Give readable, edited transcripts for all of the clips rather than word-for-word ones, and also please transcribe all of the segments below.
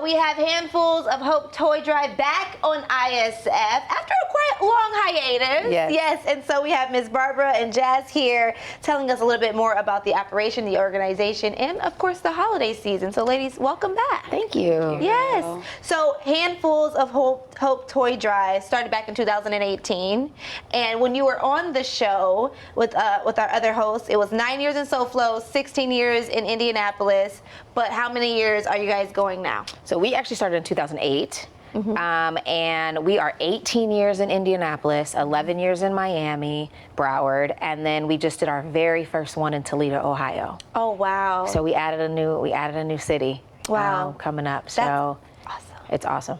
we have Handfuls of Hope Toy Drive back on ISF after a quite long hiatus. Yes. And so we have Ms. Barbara and Jazz here telling us a little bit more about the operation, the organization, and of course the holiday season. So ladies, welcome back. Thank you. Yes. So Handfuls of Hope Toy Drive started back in 2018. And when you were on the show with our other hosts, it was 9 years in SoFlo, 16 years in Indianapolis. But how many years are you guys going now? So we actually started in 2008. And we are 18 years in Indianapolis, 11 years in Miami, Broward, and then we just did our very first one in Toledo, Ohio. Oh wow! So we added a new city. Wow, coming up. So that's awesome. It's awesome.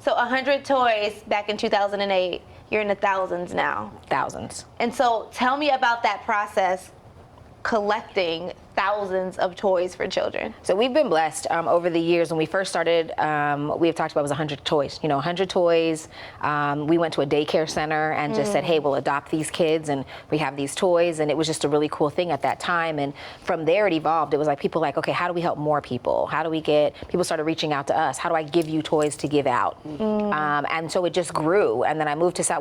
So 100 toys back in 2008. You're in the thousands now. Thousands. And so tell me about that process, collecting thousands of toys for children. So we've been blessed over the years. When we first started, we have talked about it was 100 toys. 100 toys. We went to a daycare center and just said, hey, we'll adopt these kids and we have these toys. And it was just a really cool thing at that time. And from there it evolved. It was like people like, okay, how do we help more people? How do we get, people started reaching out to us. How do I give you toys to give out? And so it just grew. And then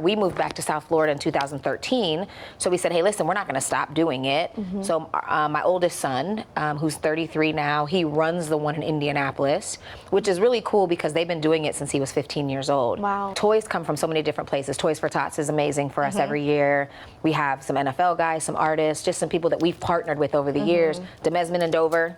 we moved back to South Florida in 2013. So we said, hey, listen, we're not gonna stop doing it. So my oldest son, who's 33 now, he runs the one in Indianapolis, which is really cool because they've been doing it since he was 15 years old. Wow. Toys come from so many different places. Toys for Tots is amazing for us every year. We have some NFL guys, some artists, just some people that we've partnered with over the years. Demesman and Dover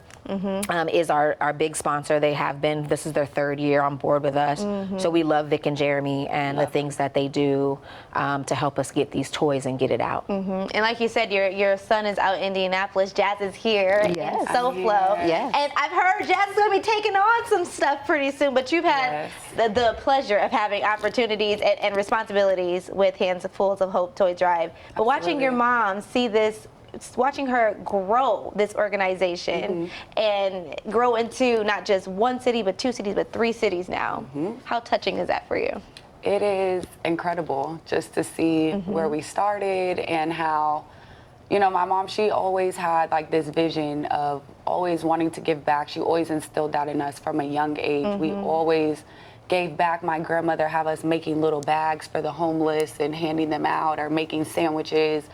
is our big sponsor. They have been, this is their third year on board with us. So we love Vic and Jeremy and the things that they do to help us get these toys and get it out. And like you said, your son is out in Indianapolis. Jazz is here in SoFlo. And I've heard Jazz is going to be taking on some stuff pretty soon, but you've had the pleasure of having opportunities and responsibilities with Handfuls of Hope Toy Drive. But watching your mom see this, watching her grow this organization and grow into not just one city, but 2 cities, but 3 cities now. How touching is that for you? It is incredible just to see where we started and how, my mom, she always had like this vision of always wanting to give back. She always instilled that in us from a young age. We always gave back. My grandmother have us making little bags for the homeless and handing them out, or making sandwiches.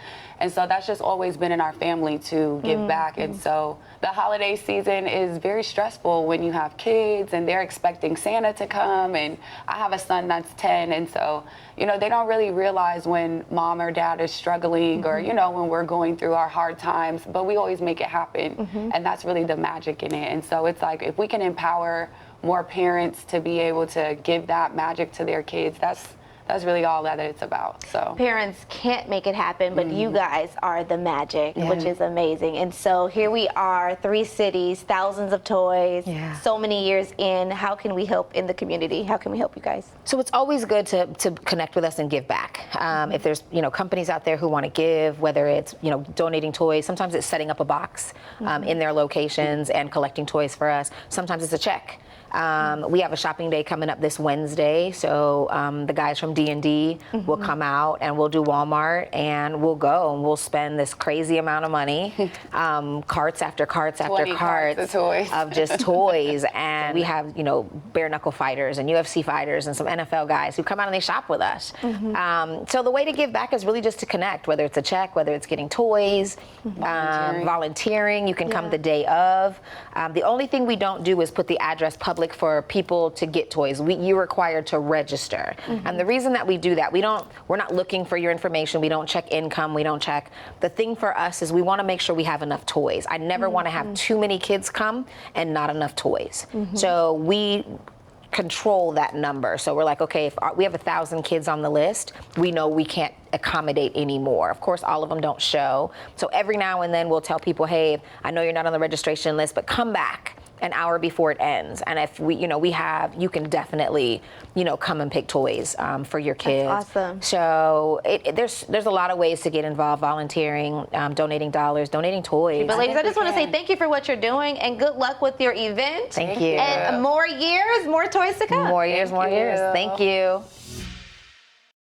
And so that's just always been in our family to give back. And so the holiday season is very stressful when you have kids and they're expecting Santa to come. And I have a son that's 10. And so, they don't really realize when mom or dad is struggling or, when we're going through our hard times, but we always make it happen. And that's really the magic in it. And so it's like, if we can empower more parents to be able to give that magic to their kids, that's really all that it's about. So parents can't make it happen, but you guys are the magic, which is amazing. And so here we are, 3 cities, thousands of toys, so many years in. How can we help in the community? How can we help you guys? So it's always good to connect with us and give back. If there's companies out there who want to give, whether it's donating toys, sometimes it's setting up a box in their locations and collecting toys for us. Sometimes it's a check. We have a shopping day coming up this Wednesday, so the guys from D&D will come out and we'll do Walmart and we'll go and we'll spend this crazy amount of money, carts after carts after carts of just toys. And we have, bare knuckle fighters and UFC fighters and some NFL guys who come out and they shop with us. So the way to give back is really just to connect, whether it's a check, whether it's getting toys, volunteering. You can come the day of. The only thing we don't do is put the address public for people to get toys. You're required to register. And the reason that we do that, we're not looking for your information. We don't check income. We don't check. The thing for us is we want to make sure we have enough toys. I never want to have too many kids come and not enough toys. So we control that number. So we're like, okay, if we have 1,000 kids on the list, we know we can't accommodate any more. Of course, all of them don't show. So every now and then we'll tell people, hey, I know you're not on the registration list, but come back an hour before it ends. And if you can definitely, come and pick toys for your kids. That's awesome. So there's a lot of ways to get involved: volunteering, donating dollars, donating toys. But ladies, I just want to say thank you for what you're doing and good luck with your event. Thank you. And more years, more toys to come. More years, more years. Thank you.